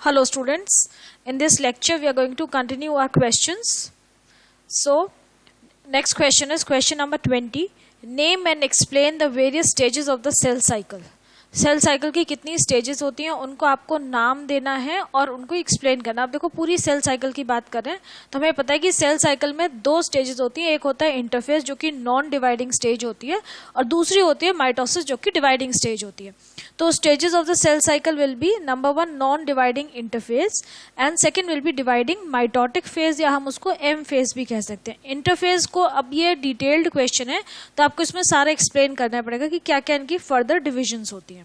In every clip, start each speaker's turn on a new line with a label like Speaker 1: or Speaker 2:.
Speaker 1: Hello students, in this lecture we are going to continue our questions. So, next question is question number 20. Name and explain the various stages of the cell cycle. Cell cycle की कितनी stages होती हैं उनको आपको नाम देना है और उनको एक्सप्लेन करना। आप देखो पूरी सेल साइकिल की बात करें तो हमें पता है कि सेल साइकिल में दो स्टेजेस होती हैं। एक होता है इंटरफेज जो कि नॉन डिवाइडिंग स्टेज होती है और दूसरी होती है माइटोसिस जो कि डिवाइडिंग स्टेज होती है। तो stages of the cell cycle will be number 1 non dividing interphase and second will be dividing mitotic phase या हम उसको एम फेज भी कह सकते हैं। इंटरफेज को अब ये डिटेल्ड क्वेश्चन है तो आपको इसमें सारा एक्सप्लेन करना पड़ेगा कि क्या क्या इनकी फर्दर डिविजन्स होती हैं।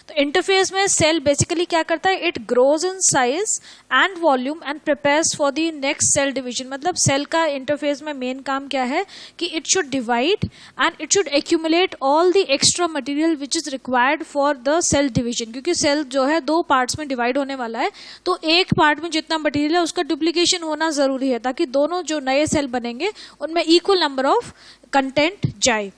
Speaker 1: तो इंटरफेज में सेल बेसिकली क्या करता है, it grows in size and volume and prepares for the next cell division. मतलब सेल का इंटरफेज में मेन काम क्या है कि it should divide and it should accumulate all the extra material which is required for the cell division. क्योंकि cell जो है दो पार्ट्स में डिवाइड होने वाला है तो एक पार्ट में जितना मटेरियल है उसका डुप्लीकेशन होना जरूरी है ताकि दोनों जो नए सेल बनेंगे उनमें इक्वल नंबर ऑफ कंटेंट जाए।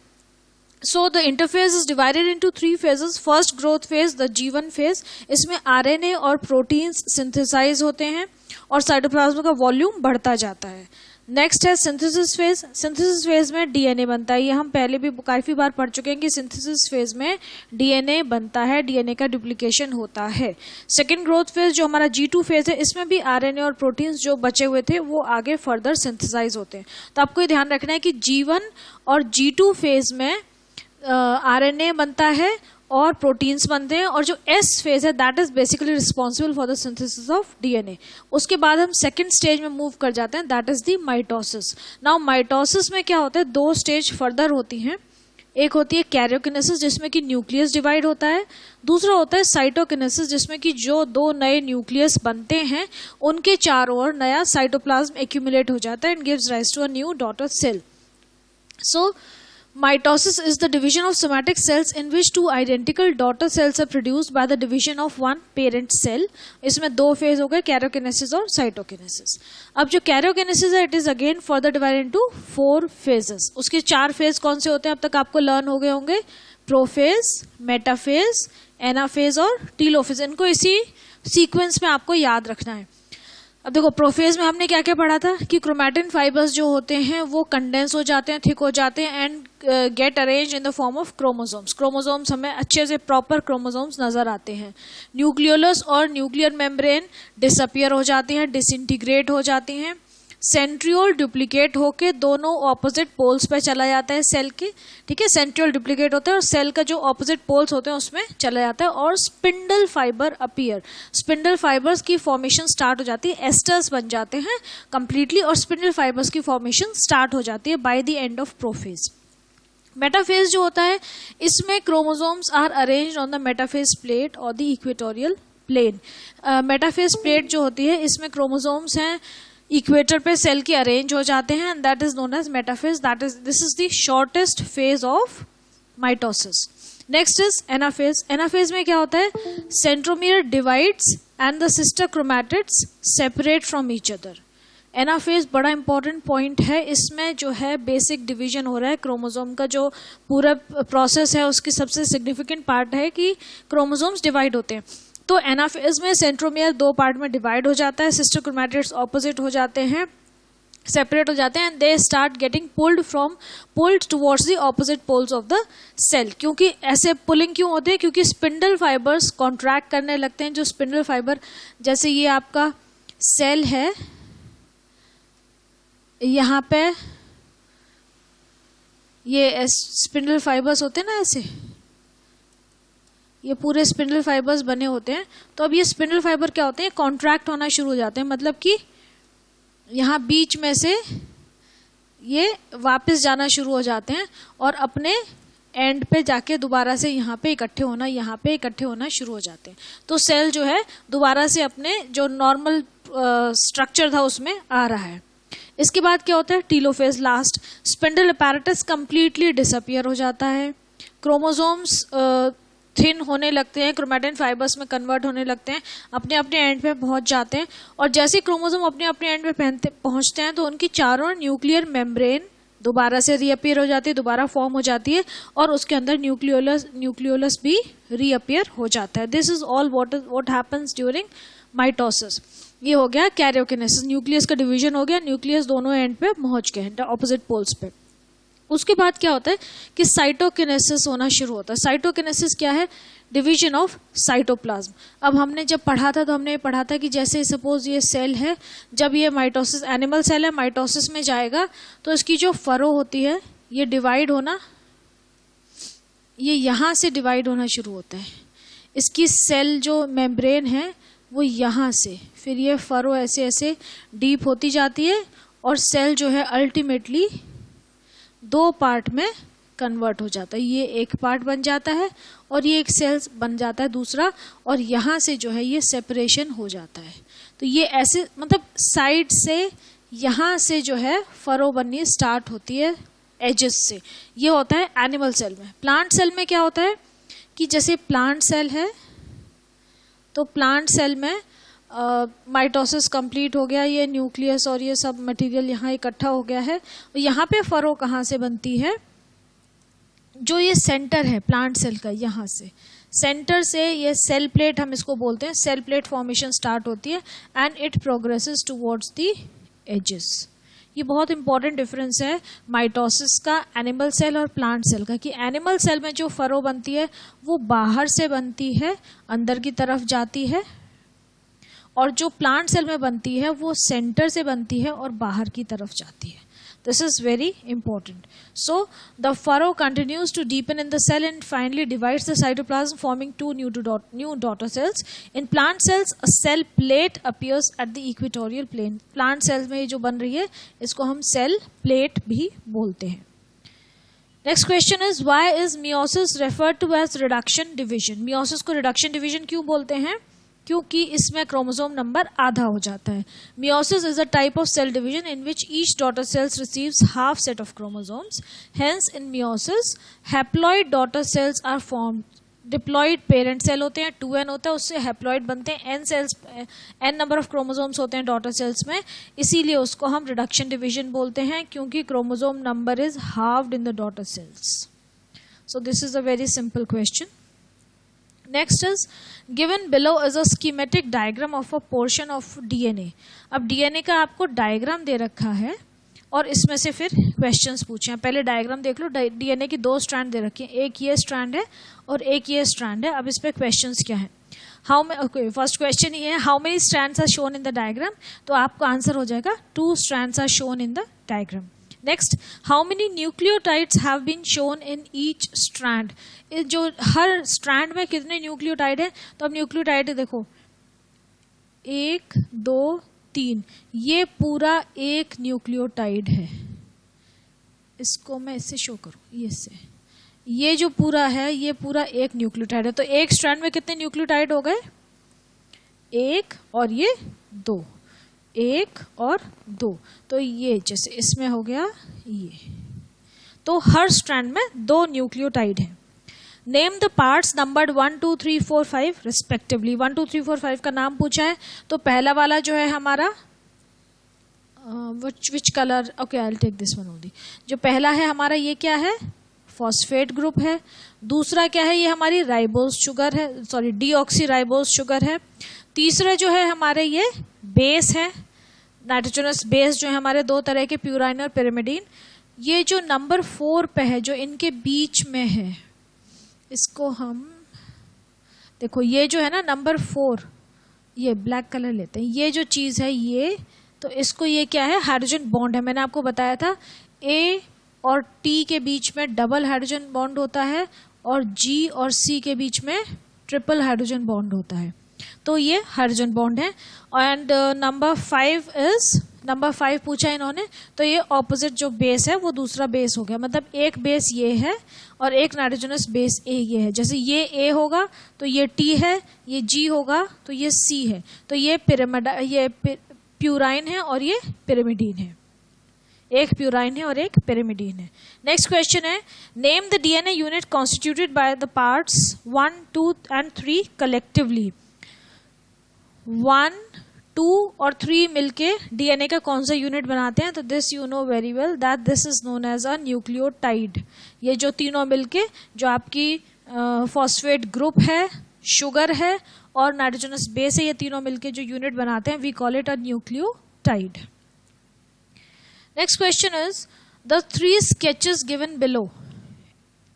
Speaker 1: So the interphase is divided into 3 phases. First growth phase, the G1 phase, इसमें RNA और प्रोटीन्स सिंथेसाइज होते हैं और साइटोप्लाज्म का वॉल्यूम बढ़ता जाता है। नेक्स्ट है सिंथेसिस फेज। सिंथेसिस फेज में डीएनए बनता है। ये हम पहले भी काफी बार पढ़ चुके हैं कि सिंथेसिस फेज में डीएनए बनता है, डीएनए का डुप्लीकेशन होता है। सेकेंड ग्रोथ फेज जो हमारा G2 फेज है इसमें भी आरएनए और प्रोटीन्स जो बचे हुए थे वो आगे फर्दर सिंथेसाइज होते हैं। तो आपको ये ध्यान रखना है कि G1 और G2 फेज में आरएनए बनता है और प्रोटीन्स बनते हैं और जो एस फेज है that is basically responsible for the synthesis of DNA. उसके बाद हम सेकेंड स्टेज में मूव कर जाते हैं that is the mitosis. Now mitosis में क्या होता है, दो स्टेज फर्दर होती हैं। एक होती है कैरियोकिनेसिस जिसमें कि न्यूक्लियस डिवाइड होता है, दूसरा होता है साइटोकिनेसिस जिसमें कि जो दो नए न्यूक्लियस बनते हैं उनके चारों ओर नया साइटोप्लाज्म एक्यूमुलेट हो जाता है and gives rise to a new daughter cell. So mitosis is the division of somatic cells in which two identical daughter cells are produced by the division of one parent cell. इसमें दो phase हो गए, karyokinesis और cytokinesis. अब जो karyokinesis है it is again further divided into 4 phases. उसके 4 phase कौन से होते हैं अब तक आपको लर्न हो गए होंगे, प्रोफेज, मेटाफेज, एनाफेज और टीलोफेज। इनको इसी सीक्वेंस में आपको याद रखना है। अब देखो प्रोफेज में हमने क्या क्या पढ़ा था कि क्रोमैटिन फाइबर्स जो होते हैं वो कंडेंस हो जाते हैं, थिक हो जाते हैं and get arrange in the form of chromosomes. Chromosomes हमें अच्छे से प्रॉपर क्रोमोसोम्स नजर आते हैं। न्यूक्लियोलस और न्यूक्लियर मेम्ब्रेन डिसअपियर हो जाती हैं, डिसइंटीग्रेट हो जाती हैं। सेंट्रियोल डुप्लीकेट होके दोनों ऑपोजिट पोल्स पे चला जाता है सेल के, ठीक है। सेंट्रियोल डुप्लीकेट होता है और सेल का जो ऑपोजिट पोल्स होते हैं उसमें चला जाता है और spindle fibre appear. Spindle fibres की फॉर्मेशन स्टार्ट हो जाती है, एस्टर्स बन जाते हैं कंप्लीटली और स्पिंडल फाइबर्स की फॉर्मेशन स्टार्ट हो जाती है by the end of prophase. Metaphase जो होता है इसमें chromosomes are arranged on the metaphase plate और the equatorial plane. Metaphase plate जो होती है इसमें क्रोमोसोम्स हैं इक्वेटर पे सेल के अरेंज हो जाते हैं and that is known as metaphase. That is this is the shortest phase of mitosis. Next is anaphase. Anaphase में क्या होता है, centromere divides and the sister chromatids separate from each other. Anaphase बड़ा important point है, इसमें जो है basic division हो रहा है क्रोमोसोम का। जो पूरा प्रोसेस है उसकी सबसे सिग्निफिकेंट पार्ट है कि क्रोमोसोम्स डिवाइड होते हैं। तो एनाफेज में सेंट्रोमियर दो पार्ट में डिवाइड हो जाता है, सिस्टर क्रोमैटिड्स ऑपोजिट हो जाते हैं, सेपरेट हो जाते हैं and they start getting pulled towards the opposite poles of the cell. क्योंकि ऐसे पुलिंग क्यों होते हैं, क्योंकि स्पिंडल फाइबर्स कॉन्ट्रैक्ट करने लगते हैं। जो स्पिंडल फाइबर जैसे ये आपका सेल है, यहाँ पे ये स्पिंडल फाइबर्स होते हैं ना, ऐसे ये पूरे स्पिंडल फाइबर्स बने होते हैं। तो अब ये स्पिंडल फाइबर क्या होते हैं, कॉन्ट्रैक्ट होना शुरू हो जाते हैं। मतलब कि यहाँ बीच में से ये वापस जाना शुरू हो जाते हैं और अपने एंड पे जाके दोबारा से यहाँ पे इकट्ठे होना शुरू हो जाते हैं। तो सेल जो है दोबारा से अपने जो नॉर्मल स्ट्रक्चर था उसमें आ रहा है। इसके बाद क्या होता है, telophase last. Spindle apparatus completely disappear हो जाता है, क्रोमोसोम्स थिन होने लगते हैं, क्रोमैटिन फाइबर्स में कन्वर्ट होने लगते हैं, अपने अपने एंड पे पहुंच जाते हैं और जैसे क्रोमोसोम अपने अपने एंड पे पहुंचते हैं तो उनकी चारों न्यूक्लियर मेम्ब्रेन दोबारा से रीअपियर हो जाती है, दोबारा फॉर्म हो जाती है और उसके अंदर न्यूक्लियोलस भी रीअपियर हो जाता है। This is all what happens during mitosis. ये हो गया कैरियोकिनेसिस, न्यूक्लियस का डिवीजन हो गया, न्यूक्लियस दोनों एंड पे पहुंच गए ऑपोजिट पोल्स पे। उसके बाद क्या होता है कि साइटोकिनेसिस होना शुरू होता है। साइटोकिनेसिस क्या है? Division of cytoplasm. अब हमने जब पढ़ा था तो हमने ये पढ़ा था कि जैसे सपोज ये सेल है, जब ये माइटोसिस, एनिमल सेल है, माइटोसिस में जाएगा तो इसकी जो फरो होती है ये डिवाइड होना, ये यहाँ से डिवाइड होना शुरू होता है। इसकी सेल जो मेम्ब्रेन है वो यहाँ से, फिर ये फरो ऐसे ऐसे डीप होती जाती है और सेल जो है अल्टीमेटली 2 पार्ट में कन्वर्ट हो जाता है। ये एक पार्ट बन जाता है और ये एक सेल बन जाता है दूसरा, और यहाँ से जो है ये सेपरेशन हो जाता है। तो ये ऐसे मतलब साइड से यहाँ से जो है फरो बननी स्टार्ट होती है एजेस से। ये होता है एनिमल सेल में। प्लांट सेल में क्या होता है कि जैसे प्लांट सेल है तो प्लांट सेल में माइटोसिस कंप्लीट हो गया, ये न्यूक्लियस और ये सब मटेरियल यहाँ इकट्ठा हो गया है। यहाँ पे फरो कहाँ से बनती है? जो ये सेंटर है प्लांट सेल का, यहाँ से सेंटर से ये सेल प्लेट, हम इसको बोलते हैं, सेल प्लेट फॉर्मेशन स्टार्ट होती है and it progresses towards the edges. ये बहुत इंपॉर्टेंट डिफरेंस है माइटोसिस का एनिमल सेल और प्लांट सेल का, कि एनिमल सेल में जो फरो बनती है वो बाहर से बनती है, अंदर की तरफ जाती है, और जो प्लांट सेल में बनती है वो सेंटर से बनती है और बाहर की तरफ जाती है। This is very important. So the furrow continues to deepen in the cell and finally divides the cytoplasm, forming 2 new daughter cells. In plant cells, a cell plate appears at the equatorial plane. Plant cells में जो बन रही है इसको हम cell plate भी बोलते हैं। Next question is, why is meiosis referred to as reduction division? meiosis को reduction division क्यों बोलते हैं? क्योंकि इसमें क्रोमोसोम नंबर आधा हो जाता है। Meiosis is a type of cell division in which each daughter cells receives half set of chromosomes. Hence, in meiosis, haploid daughter cells are formed. Diploid parent cell होते हैं, 2n होता है, उससे haploid बनते हैं, n cells, n number of chromosomes होते हैं daughter cells में, इसीलिए उसको हम reduction division बोलते हैं, क्योंकि chromosome number is halved in the daughter cells. So this is a very simple question. Next is, given below is a schematic diagram of a portion of DNA. अब DNA का आपको diagram दे रखा है और इसमें से फिर क्वेश्चंस पूछे हैं। पहले डायग्राम देख लो। DNA की 2 स्ट्रैंड दे रखी हैं, एक ये स्ट्रैंड है और एक ये स्ट्रैंड है। अब इस पे क्वेश्चंस क्या है? फर्स्ट क्वेश्चन ये है, how many strands are shown in the diagram? तो आपका आंसर हो जाएगा 2 strands are shown in the diagram. Next, how many nucleotides have been shown in each strand? जो हर स्ट्रैंड में कितने न्यूक्लियोटाइड है? तो अब न्यूक्लियोटाइड देखो, 1 2 3, ये पूरा एक न्यूक्लियोटाइड है। इसको मैं इससे शो करूं, ये से, ये जो पूरा है ये पूरा एक न्यूक्लियोटाइड है। तो एक स्ट्रैंड में कितने न्यूक्लियोटाइड हो गए? 1 और ये 2, 1 और 2। तो ये जैसे इसमें हो गया ये, तो हर स्ट्रैंड में 2 न्यूक्लियोटाइड है। Name the parts numbered 1 2 3 4 5 respectively. 1 2 3 4 5 का नाम पूछा है। तो पहला वाला जो है हमारा which colour, okay I will take this one only. जो पहला है हमारा ये क्या है? फॉस्फेट ग्रुप है। दूसरा क्या है? ये हमारी राइबोज शुगर है, सॉरी डीऑक्सी राइबोज शुगर है। तीसरा जो है हमारे ये बेस है, नाइट्रोजनस बेस जो है हमारे 2 तरह के, प्यूराइन और पिरिमिडीन। ये जो नंबर 4 पे है, जो इनके बीच में है, इसको हम देखो, ये जो है ना नंबर 4, ये ब्लैक कलर लेते हैं, ये जो चीज है ये, तो इसको ये क्या है? हाइड्रोजन बॉन्ड है। मैंने आपको बताया था A और T के बीच में डबल हाइड्रोजन बॉन्ड होता है और G और C के बीच में ट्रिपल हाइड्रोजन बॉन्ड होता है। तो ये हाइड्रोजन बॉन्ड है। एंड नंबर 5 पूछा इन्होंने, तो ये ऑपोजिट जो बेस है वो दूसरा बेस हो गया। मतलब एक बेस ये है और एक नाइट्रोजनस बेस A ये है। जैसे ये A होगा तो ये T है, ये G होगा तो ये C है। तो ये प्यूराइन है और ये पिरिमिडीन है। एक प्यूराइन है और एक पिरिमिडीन है। नेक्स्ट क्वेश्चन है, name the DNA unit constituted by the parts 1 2 and 3 collectively. 1 2 और 3 मिलके DNA का कौन सा यूनिट बनाते हैं? तो this you know very well that this is known as a nucleotide. ये जो तीनों मिलके जो आपकी फॉस्फेट ग्रुप है, शुगर है और नाइट्रोजनस बेस है, ये तीनों मिलके जो यूनिट बनाते हैं, we call it a nucleotide. Next question is the 3 sketches given below.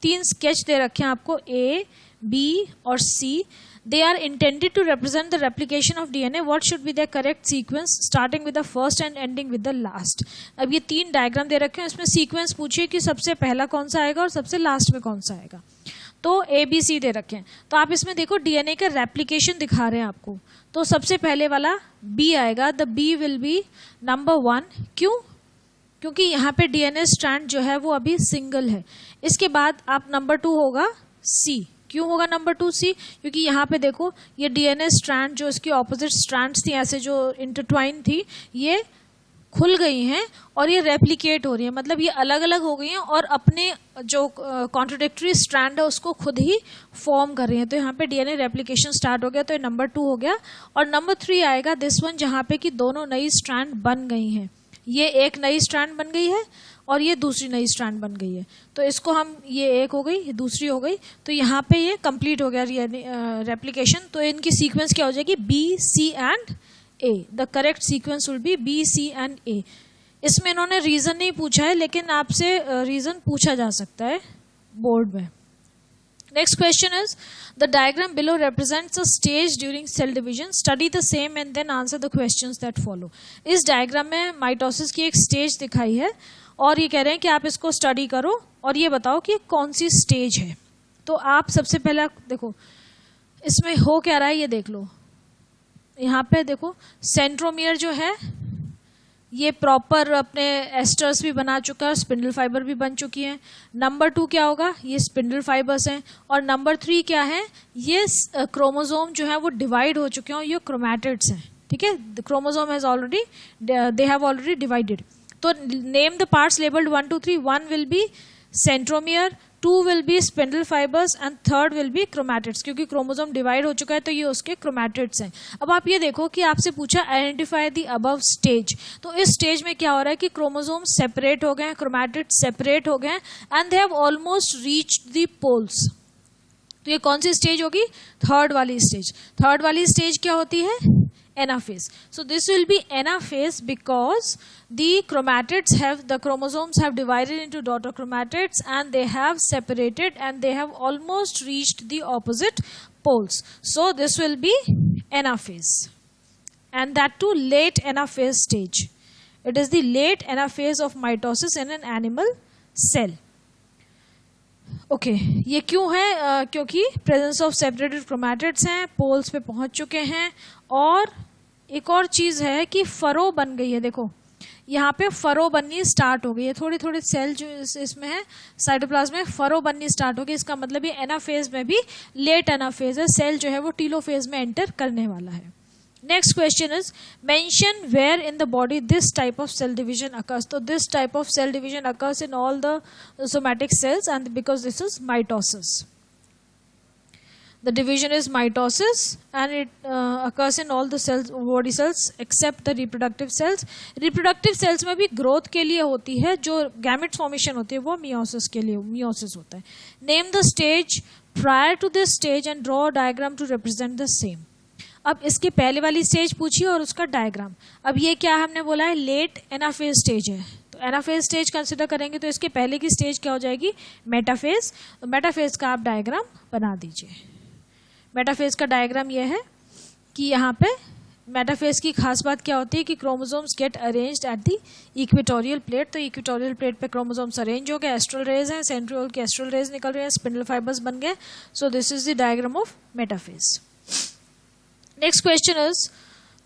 Speaker 1: 3 sketch दे रखे हैं आपको, A, B और C। They are intended to represent the replication of DNA. What should be their correct sequence, starting with the first and ending with the last? अब ये 3 diagram दे रखे हैं, इसमें सीक्वेंस पूछिए कि सबसे पहला कौन सा आएगा और सबसे लास्ट में कौन सा आएगा। तो ABC दे रखे हैं, तो आप इसमें देखो DNA का रेप्लिकेशन दिखा रहे हैं आपको। तो सबसे पहले वाला B आएगा, the B will be number 1। क्यों? क्योंकि यहाँ पे DNA स्ट्रैंड जो है वो अभी सिंगल है। इसके बाद आप नंबर 2 होगा C। क्यों होगा नंबर 2 C? क्योंकि यहाँ पे देखो ये DNA स्ट्रैंड जो इसकी ऑपोजिट स्ट्रैंड्स थी, ऐसे जो इंटरट्वाइन थी, ये खुल गई हैं और ये रेप्लिकेट हो रही है, मतलब ये अलग अलग हो गई हैं और अपने जो कॉन्ट्रोडिक्टरी स्ट्रैंड है उसको खुद ही फॉर्म कर रही हैं। तो यहाँ पे DNA रेप्लिकेशन स्टार्ट हो गया, तो ये नंबर 2 हो गया। और नंबर 3 आएगा दिस वन, जहाँ पे कि दोनों नई स्ट्रैंड बन गई हैं। ये एक नई स्ट्रैंड बन गई है और ये दूसरी नई स्ट्रैंड बन गई है। तो इसको हम, ये एक हो गई, ये दूसरी हो गई, तो यहाँ पे ये कंप्लीट हो गया रेप्लिकेशन। तो इनकी सीक्वेंस क्या हो जाएगी? B, C and A। The correct sequence will be B, C and A। इसमें इन्होंने रीजन नहीं पूछा है, लेकिन आपसे रीजन पूछा जा सकता है बोर्ड में। Next question is, the diagram below represents a stage during cell division. Study the same and then answer the questions that follow. इस डायग्राम में माइटोसिस की एक स्टेज दिखाई है और ये कह रहे हैं कि आप इसको स्टडी करो और ये बताओ कि कौन सी स्टेज है। तो आप सबसे पहला देखो इसमें हो क्या रहा है, ये देख लो। यहाँ पे देखो सेंट्रोमियर जो है ये प्रॉपर अपने एस्टर्स भी बना चुका है, स्पिंडल फाइबर भी बन चुकी है। नंबर 2 क्या होगा? ये स्पिंडल फाइबर्स हैं। और नंबर 3 क्या है? ये क्रोमोसोम जो है वो डिवाइड हो चुके हैं और ये क्रोमैटिड्स हैं। ठीक है, the chromosome has already, they have already divided. तो name the parts labelled 1, 2, 3। 1 will be centromere, 2 will be spindle fibres and 3rd will be chromatids. क्योंकि क्रोमोसोम डिवाइड हो चुका है तो ये उसके क्रोमैटिड्स हैं। अब आप ये देखो कि आपसे पूछा आइडेंटिफाई द अबव स्टेज। तो इस स्टेज में क्या हो रहा है कि क्रोमोसोम सेपरेट हो गए हैं, क्रोमैटिड्स सेपरेट हो गए हैं and they have almost reached the poles. तो ये कौन सी स्टेज होगी? 3rd वाली स्टेज। 3rd वाली स्टेज क्या होती है? Anaphase. So this will be anaphase because the chromosomes have divided into daughter chromatids and they have separated and they have almost reached the opposite poles. So this will be anaphase, and that too late anaphase stage. It is the late anaphase of mitosis in an animal cell. Okay, ये क्यों है? क्योंकि presence of separated chromatids हैं, poles पे पहुंच चुके हैं। और एक और चीज है कि फरो बन गई है। देखो यहाँ पे फरो बननी स्टार्ट हो गई है, थोड़ी थोड़ी सेल जो इसमें है साइटोप्लाज्म में फरो बननी स्टार्ट हो गई। इसका मतलब ये एनाफेज में भी लेट एनाफेज है, सेल जो है वो टीलोफेज में एंटर करने वाला है। Next question is, mention where in the body this type of cell division occurs. So this type of cell division occurs in all the somatic cells, and because this is mitosis. The division is mitosis and it occurs in all the cells, body cells except the reproductive cells. Reproductive cells में भी growth के लिए होती है, जो gamete formation होती है वो meiosis के लिए meiosis होता है. Name the stage prior to this stage and draw a diagram to represent the same. अब इसके पहले वाली स्टेज पूछिए और उसका डायग्राम। अब ये क्या हमने बोला है? लेट एनाफेज स्टेज है, तो एनाफेज स्टेज कंसिडर करेंगे तो इसके पहले की स्टेज क्या हो जाएगी? मेटाफेज। तो मेटाफेज का आप डायग्राम बना दीजिए। मेटाफेज का डायग्राम ये है कि यहाँ पे मेटाफेज की खास बात क्या होती है कि chromosomes get arranged at the equatorial plate. तो इक्वेटोरियल प्लेट पे क्रोमोसोम्स अरेंज हो गए, एस्ट्रल रेज हैं, सेंट्रियोल के एस्ट्रल रेज निकल रहे हैं, स्पिंडल फाइबर्स बन गए। So this is the diagram of metaphase. Next question is,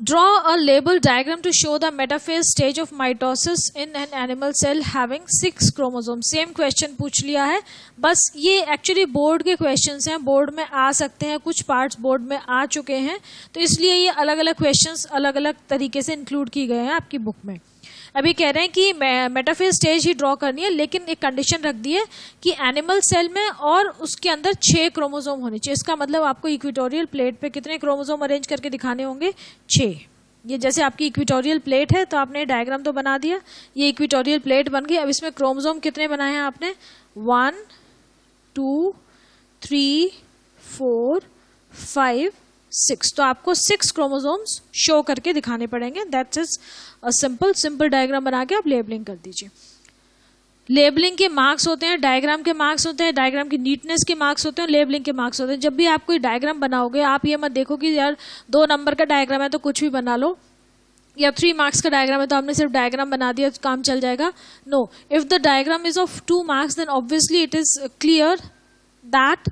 Speaker 1: draw a label diagram to show the metaphase stage of mitosis in an animal cell having 6 chromosomes. Same question पूछ लिया है, बस ये actually board के questions हैं, board में आ सकते हैं, कुछ पार्ट्स बोर्ड में आ चुके हैं, तो इसलिए ये अलग अलग क्वेश्चंस अलग अलग तरीके से इंक्लूड किए गए हैं आपकी बुक में। अभी कह रहे हैं कि मेटाफेज स्टेज ही ड्रॉ करनी है, लेकिन एक कंडीशन रख दी है कि एनिमल सेल में और उसके अंदर 6 क्रोमोसोम होने चाहिए। इसका मतलब आपको इक्वेटोरियल प्लेट पे कितने क्रोमोसोम अरेंज करके दिखाने होंगे? 6। ये जैसे आपकी इक्वेटोरियल प्लेट है तो आपने डायग्राम तो बना दिया, ये इक्वेटोरियल प्लेट बन गई। अब इसमें क्रोमोसोम कितने बनाए हैं आपने? 1, 2, 3, 4, 5, 6, तो आपको 6 क्रोमोसोम्स शो करके दिखाने पड़ेंगे. That's is a simple diagram बना के आप लेबलिंग कर दीजिए. लेबलिंग के मार्क्स होते हैं, डायग्राम के मार्क्स होते हैं, डायग्राम की नीटनेस के मार्क्स होते हैं, लेबलिंग के मार्क्स होते हैं. जब भी आप कोई डायग्राम बनाओगे आप ये मत देखो कि यार 2 नंबर का डायग्राम है तो कुछ भी बना लो, या 3 मार्क्स का डायग्राम है तो आपने सिर्फ डायग्राम बना दिया तो काम चल जाएगा. No, if the diagram is of 2 marks then obviously it is clear that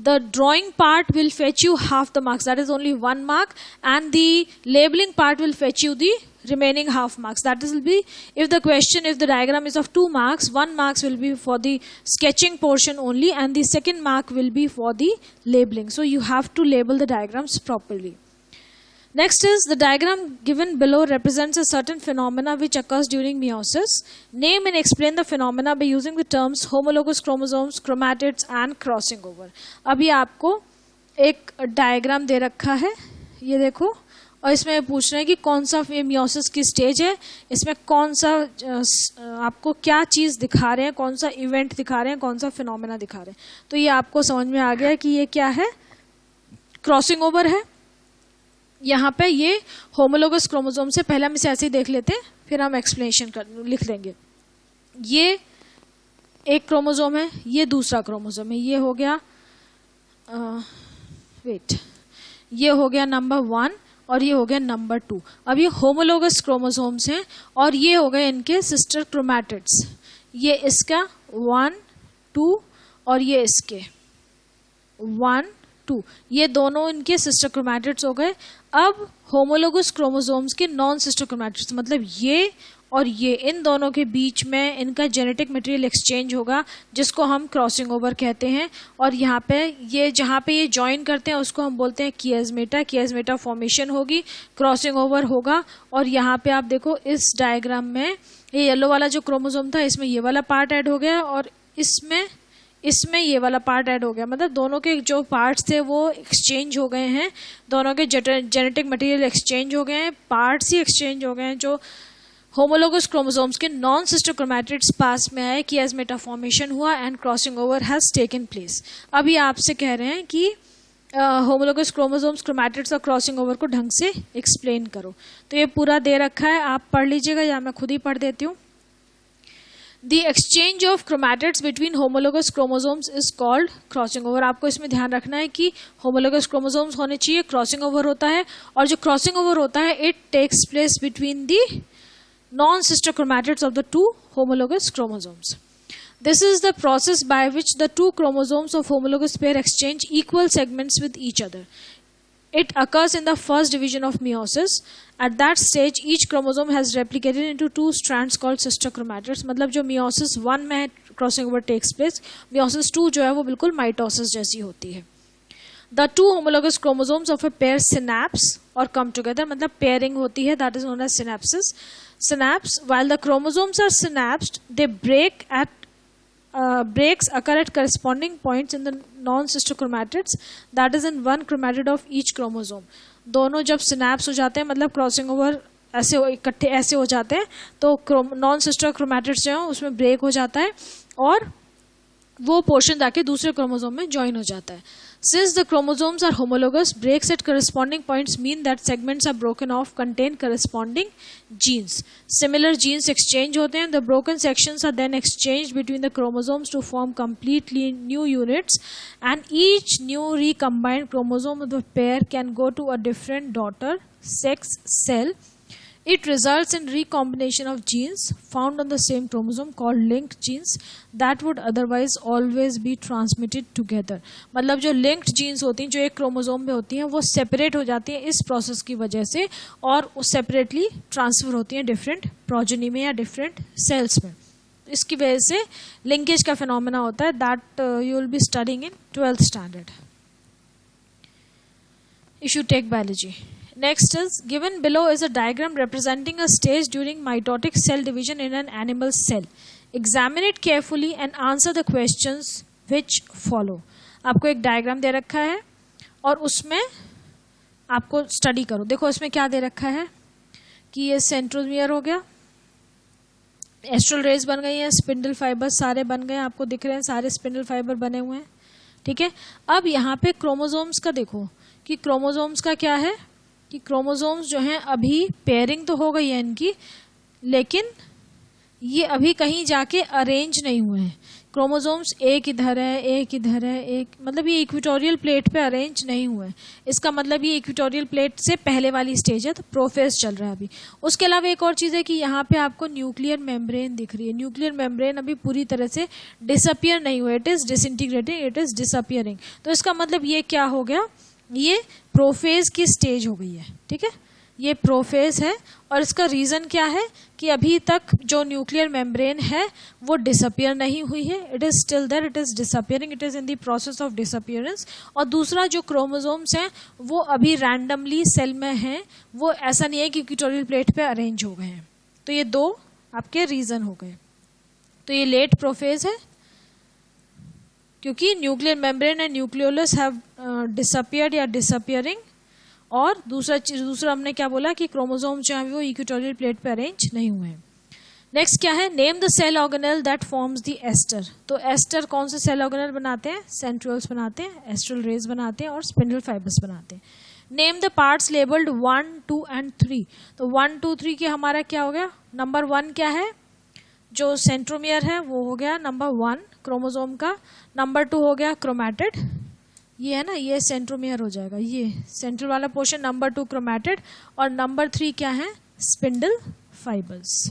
Speaker 1: the drawing part will fetch you half the marks, that is only 1 mark, and the labeling part will fetch you the remaining half marks. That will be, if the diagram is of 2 marks, 1 marks will be for the sketching portion only and the second mark will be for the labeling. So you have to label the diagrams properly. Next is the diagram given below represents a certain phenomena which occurs during meiosis. Name and explain the phenomena by using the terms homologous chromosomes, chromatids and crossing over. अभी आपको एक diagram दे रखा है, ये देखो, और इसमें पूछ रहे हैं कि कौन सा ये मियोसिस की स्टेज है, इसमें कौन सा आपको क्या चीज़ दिखा रहे हैं, कौन सा इवेंट दिखा रहे हैं, कौन सा फिनोमेना दिखा रहे हैं. तो ये आपको समझ में आ गया कि ये क्या है, क्रॉसिंग ओवर है. यहाँ पे ये होमोलोगस क्रोमोसोम से, पहले हम इसे ऐसे ही देख लेते हैं फिर हम एक्सप्लेनेशन लिख लेंगे. ये एक क्रोमोसोम है, ये दूसरा क्रोमोसोम है, ये हो गया ये हो गया नंबर 1 और ये हो गया नंबर 2. अब ये होमोलोगस क्रोमोसोम्स हैं और ये हो गए इनके सिस्टर क्रोमैटिड्स. ये इसका 1, 2 और ये इसके 1, 2, ये दोनों इनके सिस्टर क्रोमैटिड्स हो गए. अब होमोलोगस क्रोमोसोम्स के नॉन सिस्टर क्रोमैटिड्स, मतलब ये और ये, इन दोनों के बीच में इनका जेनेटिक मटेरियल एक्सचेंज होगा जिसको हम क्रॉसिंग ओवर कहते हैं. और यहाँ पे ये जहाँ पे ये ज्वाइन करते हैं उसको हम बोलते हैं कियास्मेटा फॉर्मेशन होगी, क्रॉसिंग ओवर होगा. और यहाँ पे आप देखो इस डायग्राम में ये येलो वाला जो क्रोमोसोम था इसमें ये वाला पार्ट ऐड हो गया और इसमें ये वाला पार्ट ऐड हो गया. मतलब दोनों के जो पार्ट्स थे वो एक्सचेंज हो गए हैं, दोनों के जेनेटिक मटेरियल एक्सचेंज हो गए हैं, पार्ट्स ही एक्सचेंज हो गए हैं. जो होमोलोगस क्रोमोसोम्स के नॉन सिस्टर क्रोमैटिड्स पास में आए, कियास्मेटा फॉर्मेशन हुआ and crossing over has taken place. अभी आपसे कह रहे हैं कि होमोलोगस क्रोमोसोम्स, क्रोमैटिड्स और क्रॉसिंग ओवर को ढंग से एक्सप्लेन करो. तो ये पूरा दे रखा है, आप पढ़ लीजिएगा या मैं खुद ही पढ़ देती हूँ. The exchange of chromatids between homologous chromosomes is called crossing over. आपको इसमें ध्यान रखना है कि homologous chromosomes होने चाहिए, crossing over होता है, और जो crossing over होता है it takes place between the non-sister chromatids of the 2 homologous chromosomes. This is the process by which the 2 chromosomes of homologous pair exchange equal segments with each other. It occurs in the first division of meiosis. At that stage, each chromosome has replicated into 2 strands called sister chromatids. मतलब जो meiosis 1 में crossing over takes place, meiosis 2 जो है वो बिल्कुल mitosis जैसी होती है. The 2 homologous chromosomes of a pair synapse or come together, मतलब pairing होती है, that is known as synapses. While the chromosomes are synapsed, they breaks occur at corresponding points in the non-sister chromatids, that is in one chromatid of each chromosome. दोनों जब synapse हो जाते हैं, मतलब crossing over ऐसे इकट्ठे ऐसे हो जाते हैं, तो नॉन सिस्टर क्रोमैटिड्स जो हैं उसमें ब्रेक हो जाता है और वो पोर्शन जाके दूसरे क्रोमोसोम में ज्वाइन हो जाता है. Since the chromosomes are homologous, breaks at corresponding points mean that segments are broken off contain corresponding genes. Similar genes exchange होते हैं. The broken sections are then exchanged between the chromosomes to form completely new units, and each new recombined chromosome of the pair can go to a different daughter sex cell. It results in recombination of genes found on the same chromosome called linked genes that would otherwise always be transmitted together. मतलब जो linked genes होती हैं जो एक chromosome में होती हैं वो सेपरेट हो जाती हैं इस प्रोसेस की वजह से और सेपरेटली ट्रांसफर होती हैं डिफरेंट प्रोजेनी में या डिफरेंट सेल्स में. इसकी वजह से लिंकेज का फिनोमेना होता है that you will be studying in 12th standard if you take biology. Next is given below is a diagram representing a stage during mitotic cell division in an animal cell. Examine it carefully and answer the questions which follow. आपको एक diagram दे रखा है और उसमें आपको study करो. देखो इसमें क्या दे रखा है कि ये सेंट्रोमियर हो गया, एस्ट्रल रेज बन गई हैं, स्पिंडल फाइबर सारे बन गए, आपको दिख रहे हैं सारे स्पिंडल फाइबर बने हुए हैं, ठीक है। अब यहाँ पे क्रोमोसोम्स का देखो कि क्रोमोसोम्स का क्या है कि क्रोमोसोम्स जो हैं अभी पेयरिंग तो हो गई है इनकी, लेकिन ये अभी कहीं जाके अरेंज नहीं हुए हैं। क्रोमोसोम्स एक इधर है, एक इधर है, एक मतलब ये इक्वेटोरियल प्लेट पे अरेंज नहीं हुए हैं। इसका मतलब ये इक्वेटोरियल प्लेट से पहले वाली स्टेज है, तो प्रोफेज चल रहा है अभी। उसके अलावा एक और चीज़ है कि यहाँ पे आपको न्यूक्लियर मेम्ब्रेन दिख रही है। न्यूक्लियर मेम्ब्रेन अभी पूरी तरह से डिसअपियर नहीं हुआ, it is disintegrating, it is disappearing. तो इसका मतलब ये क्या हो गया, ये प्रोफेज की स्टेज हो गई है, ठीक है। ये प्रोफेज है और इसका रीज़न क्या है कि अभी तक जो न्यूक्लियर मेम्ब्रेन है वो डिसअपियर नहीं हुई है, it is still there, it is disappearing, it is in the process of disappearance. और दूसरा जो क्रोमोसोम्स हैं वो अभी रैंडमली सेल में हैं, वो ऐसा नहीं है कि इक्वेटोरियल प्लेट पे अरेंज हो गए हैं। तो ये दो आपके रीज़न हो गए। तो ये लेट प्रोफेज है क्योंकि nuclear membrane and nucleolus have disappeared या डिसअपियरिंग। और दूसरा हमने क्या बोला कि क्रोमोसोम जो है वो इक्वेटोरियल प्लेट पे अरेंज नहीं हुए हैं। नेक्स्ट क्या है, name the cell organelle that forms the aster. तो एस्टर कौन से सेल ऑर्गेनेल बनाते हैं, सेंट्रियोल्स बनाते हैं, एस्ट्रल रेज बनाते हैं और स्पिंडल फाइबर्स बनाते हैं। Name the parts labelled 1, 2 and 3। तो 1, 2, 3 के हमारा क्या हो गया, नंबर 1 क्या है, जो सेंट्रोमियर है वो हो गया नंबर 1 क्रोमोसोम का। नंबर 2 हो गया क्रोमैटिड, ये है ना, ये सेंट्रोमियर हो जाएगा, ये सेंट्रल वाला पोर्शन। नंबर 2 क्रोमैटिड और नंबर 3 क्या है, spindle fibres.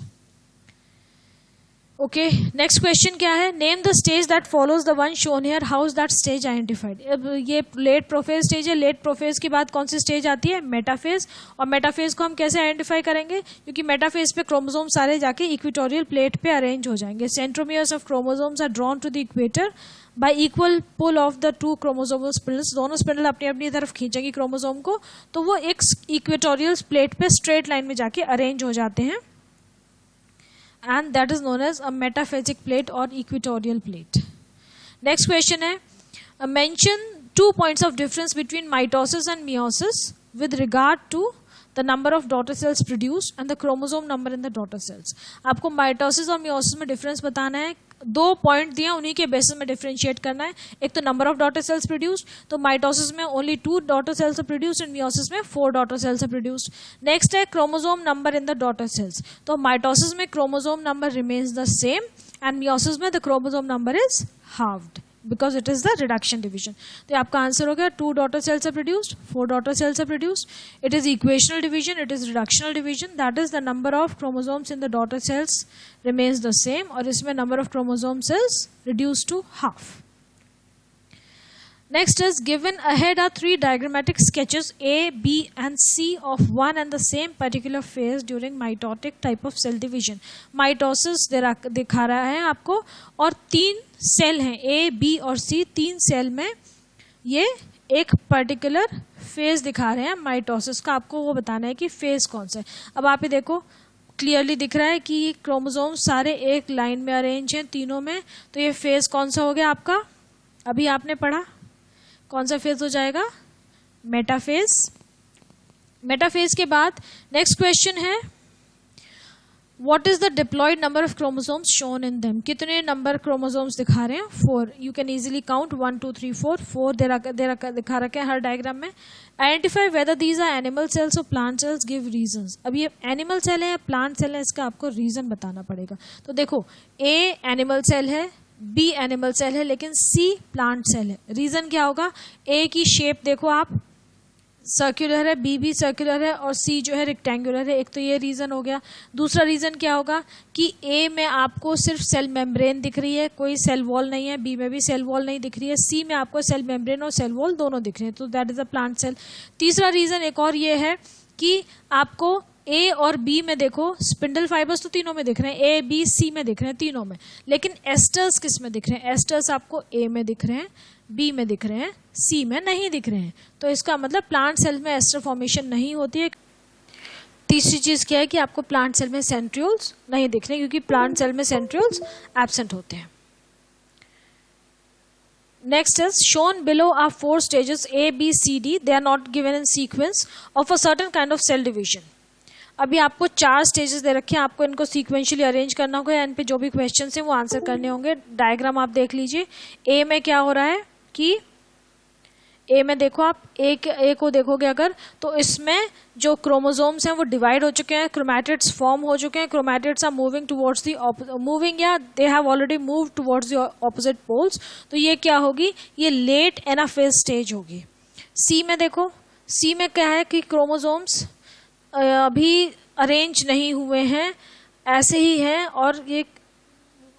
Speaker 1: Okay, next question क्या है, name the stage that follows the one shown here, how is that stage identified. अब ये लेट प्रोफेज स्टेज है, लेट प्रोफेज के बाद कौन सी स्टेज आती है, मेटाफेज। और मेटाफेज को हम कैसे आइडेंटिफाई करेंगे, क्योंकि मेटाफेज पे क्रोमोसोम सारे जाके इक्वेटोरियल प्लेट पे अरेंज हो जाएंगे। Centromeres of chromosomes are drawn to the equator by equal pull of the 2 chromosomal spindles. दोनों स्पिंडल अपनी अपनी तरफ खींचेंगी क्रोमोसोम को, तो वो एक इक्वेटोरियल प्लेट पे स्ट्रेट लाइन में जाके अरेंज हो जाते हैं, and that is known as a metaphasic plate or equatorial plate. Next question है, mention 2 points of difference between mitosis and meiosis with regard to the number of daughter cells produced and the chromosome number in the daughter cells. आपको mitosis और meiosis में difference बताना है। 2 point दिया, उन्हीं के basis में डिफरेंशिएट करना है। एक तो number of daughter cells produced, तो माइटोसिस में only 2 daughter cells are produced and meiosis में 4 daughter cells are produced. Next है chromosome number in the daughter cells. तो माइटोसिस में chromosome number remains the same and meiosis में the chromosome number is halved because it is the reduction division. तो आपका answer हो गया 2 daughter cells are produced, 4 daughter cells are produced. It is equational division, it is reductional division. That is the number of chromosomes in the daughter cells remains the same और इसमें number of chromosomes is reduced to half. Next is given ahead are 3 diagrammatic sketches A, B and C of one and the same particular phase during mitotic type of cell division. Mitosis दिखा रहा है आपको और 3 cell हैं A, B और C, 3 cell में ये एक पर्टिकुलर फेज दिखा रहे हैं माइटोसिस का। आपको वो बताना है कि फेज कौन सा है। अब आप ये देखो क्लियरली दिख रहा है कि क्रोमोसोम सारे एक लाइन में अरेंज हैं तीनों में। तो ये फेज कौन सा हो गया आपका, अभी आपने पढ़ा, कौन सा फेज हो जाएगा, मेटाफेज। मेटाफेज के बाद नेक्स्ट क्वेश्चन है, what is the diploid number of chromosomes shown in them. कितने नंबर क्रोमोसोम्स दिखा रहे हैं, 4। यू कैन इजीली काउंट 1 2 3 4 4 दिखा रखे हैं हर डायग्राम में। Identify whether these are animal cells और प्लांट सेल्स, गिव रीजंस। अब ये एनिमल सेल है या प्लांट सेल है, इसका आपको रीजन बताना पड़ेगा। तो देखो ए एनिमल सेल है, बी एनिमल सेल है, लेकिन सी प्लांट सेल है। रीजन क्या होगा, ए की शेप देखो आप सर्कुलर है, बी भी सर्कुलर है और सी जो है रेक्टेंगुलर है। एक तो ये रीजन हो गया। दूसरा रीजन क्या होगा कि ए में आपको सिर्फ सेल मेम्ब्रेन दिख रही है, कोई सेल वॉल नहीं है, बी में भी सेल वॉल नहीं दिख रही है, सी में आपको सेल मेम्ब्रेन और सेल वॉल दोनों दिख रहे हैं, तो that is a plant cell. तीसरा रीजन एक और ये है कि आपको ए और बी में देखो स्पिंडल फाइबर्स तो तीनों में दिख रहे हैं, ए बी सी में दिख रहे हैं तीनों में, लेकिन एस्टर्स किस में दिख रहे हैं, एस्टर्स आपको ए में दिख रहे हैं, बी में दिख रहे हैं, सी में नहीं दिख रहे हैं। तो इसका मतलब प्लांट सेल में एस्टर फॉर्मेशन नहीं होती है। तीसरी चीज क्या है कि आपको प्लांट सेल में सेंट्रियोल्स नहीं दिख रहे क्योंकि प्लांट सेल में सेंट्रियोल्स एब्सेंट होते हैं। Next is shown below are 4 stages A, B, C, D. They are not given in sequence of a certain kind of cell division. अभी आपको 4 स्टेजेस दे रखे हैं, आपको इनको सीक्वेंशियली अरेंज करना होगा, इन पे जो भी क्वेश्चंस हैं वो आंसर करने होंगे। डायग्राम आप देख लीजिए। ए में क्या हो रहा है, कि ए में देखो, आप ए को देखोगे अगर, तो इसमें जो क्रोमोसोम्स हैं वो डिवाइड हो चुके हैं, क्रोमैटिड्स फॉर्म हो चुके हैं, chromatids are moving towards the moving या they have already moved towards the opposite poles. तो ये क्या होगी, ये लेट एनाफेज स्टेज होगी। सी में देखो, सी में क्या है कि क्रोमोसोम्स अभी अरेंज नहीं हुए हैं, ऐसे ही हैं, और ये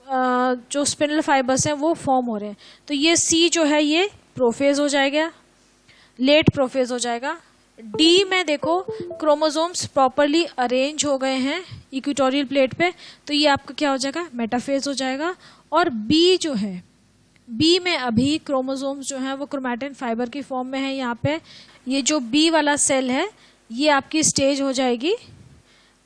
Speaker 1: जो स्पिंडल फाइबर्स हैं वो फॉर्म हो रहे हैं। तो ये सी जो है ये प्रोफेज हो जाएगा, लेट प्रोफेज हो जाएगा। डी में देखो, क्रोमोसोम्स प्रॉपरली अरेंज हो गए हैं इक्वेटोरियल प्लेट पे, तो ये आपका क्या हो जाएगा, मेटाफेज हो जाएगा। और बी जो है, बी में अभी क्रोमोसोम्स जो हैं वो क्रोमैटिन फाइबर की फॉर्म में है। यहाँ पे ये जो बी वाला सेल है ये आपकी स्टेज हो जाएगी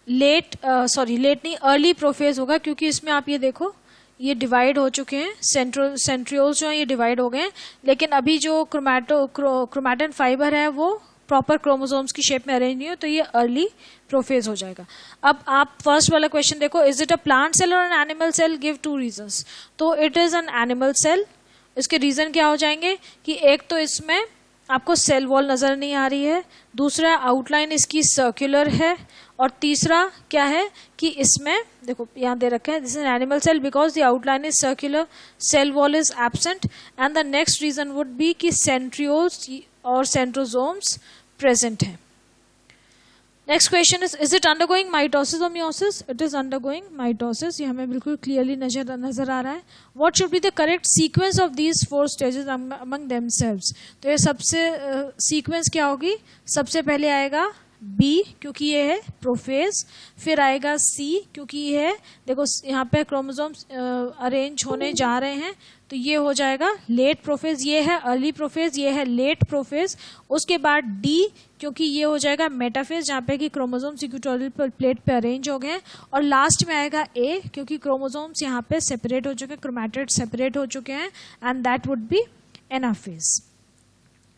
Speaker 1: लेट नहीं, अर्ली प्रोफेज होगा, क्योंकि इसमें आप ये देखो ये डिवाइड हो चुके हैं, सेंट्रियोल्स जो हैं ये डिवाइड हो गए हैं, लेकिन अभी जो क्रोमैटिन फाइबर है वो प्रॉपर क्रोमोसोम्स की शेप में अरेंज नहीं हो, तो ये अर्ली प्रोफेज हो जाएगा। अब आप फर्स्ट वाला क्वेश्चन देखो, is it a plant cell और an animal cell, give 2 reasons. तो it is an animal cell. इसके रीजन क्या हो जाएंगे कि एक तो इसमें आपको सेल वॉल नजर नहीं आ रही है, दूसरा आउटलाइन इसकी सर्कुलर है, और तीसरा क्या है कि इसमें देखो यहाँ दे रखा है, this is an animal cell because the outline is circular, cell wall is absent, and the next reason would be कि सेंट्रियोल्स और सेंट्रोसोम्स प्रेजेंट है। Next question is it undergoing mitosis और meiosis? It is undergoing mitosis, ये हमें बिल्कुल clearly नजर आ रहा है। What should be the correct sequence of these 4 stages among themselves? तो ये सबसे सीक्वेंस क्या होगी, सबसे पहले आएगा बी क्योंकि ये है प्रोफेज, फिर आएगा सी क्योंकि ये है, देखो यहाँ पे क्रोमोसोम्स अरेंज होने जा रहे हैं, तो ये हो जाएगा लेट प्रोफेज, ये है अर्ली प्रोफेज, ये है लेट प्रोफेज। उसके बाद डी क्योंकि ये हो जाएगा मेटाफेज, जहाँ पे कि क्रोमोसोम्स इक्वेटोरियल प्लेट पे अरेंज हो गए हैं, और लास्ट में आएगा ए क्योंकि क्रोमोसोम्स यहाँ पे सेपरेट हो चुके हैं, क्रोमैटिड सेपरेट हो चुके हैं, and that would be anaphase.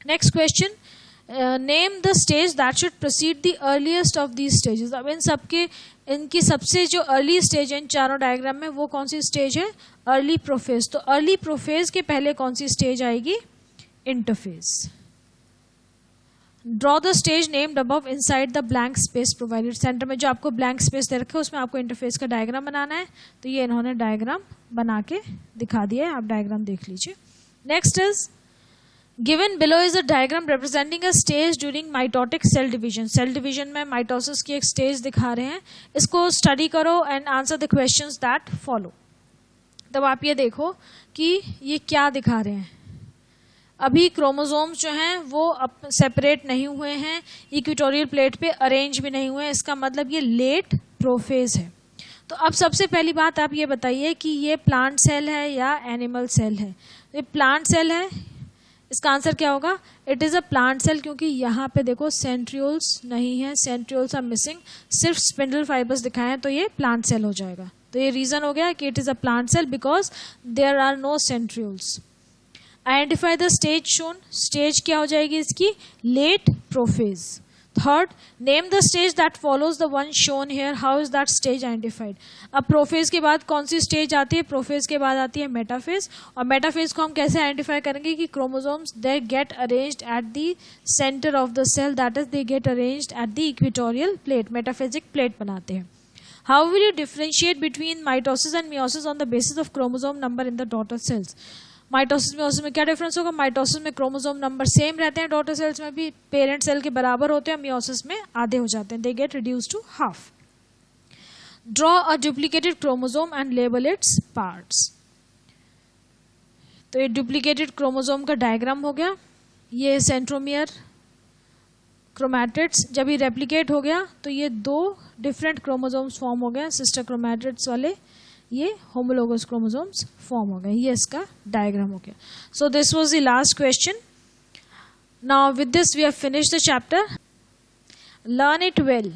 Speaker 1: Next question, name the stage that should proceed the earliest of these stages. अब इनकी सबसे जो अर्ली स्टेज है इन चारों डायग्राम में, वो कौन सी स्टेज है, अर्ली प्रोफेज। तो अर्ली प्रोफेज के पहले कौन सी स्टेज आएगी, interphase. Draw the stage named above inside the blank space provided. Centre में जो आपको ब्लैंक स्पेस दे रखा है उसमें आपको इंटरफेस का डायग्राम बनाना है, तो ये इन्होंने डायग्राम बना के दिखा दिया है, आप डायग्राम देख लीजिए। Next is Given below is a diagram representing a stage during mitotic cell division. Cell division में mitosis की एक stage दिखा रहे हैं, इसको study करो and answer the questions that follow. तब आप ये देखो कि ये क्या दिखा रहे हैं, अभी क्रोमोसोम्स जो हैं वो सेपरेट नहीं हुए हैं, इक्वेटोरियल प्लेट पे अरेंज भी नहीं हुए हैं, इसका मतलब ये लेट प्रोफेज है। तो अब सबसे पहली बात आप ये बताइए कि ये प्लांट सेल है या एनिमल सेल है। ये प्लांट सेल है, इसका आंसर क्या होगा, it is a plant cell, क्योंकि यहाँ पे देखो सेंट्रियोल्स नहीं है, सेंट्रियोल्स आर मिसिंग, सिर्फ स्पिंडल फाइबर्स दिखाए हैं, तो ये प्लांट सेल हो जाएगा। तो ये रीजन हो गया कि it is a plant cell because there are no centrioles. Identify the stage shown, stage क्या हो जाएगी इसकी, late prophase. Third, name the stage that follows the one shown here, how is that stage identified. अब prophase के बाद कौन सी stage आती है, प्रोफेज के बाद आती है मेटाफेज, और मेटाफेज को हम कैसे आइडेंटिफाई करेंगे कि chromosomes they get arranged at the centre of the cell, that is they get arranged at the equatorial plate, metaphasic plate बनाते हैं। How will you differentiate between mitosis and meiosis on the basis of chromosome number in the daughter cells. Mitosis meiosis में क्या difference होगा, mitosis में chromosome number same रहते हैं, daughter cells में भी पेरेंट सेल के बराबर होते हैं, मियोसिस में आधे हो जाते हैं, they get reduced to half. Draw a duplicated chromosome and label its parts. तो ये डुप्लीकेटेड क्रोमोसोम का डायग्राम हो गया, ये सेंट्रोमियर क्रोमैटिड्स जब ये रेप्लिकेट हो गया तो ये 2 डिफरेंट क्रोमोसोम्स फॉर्म हो गए, सिस्टर क्रोमैटिड्स वाले, ये होमोलोगस क्रोमोसोम्स फॉर्म हो गए, ये इसका डायग्राम हो गया। So this was the last question. Now with this we have finished the chapter. Learn it well.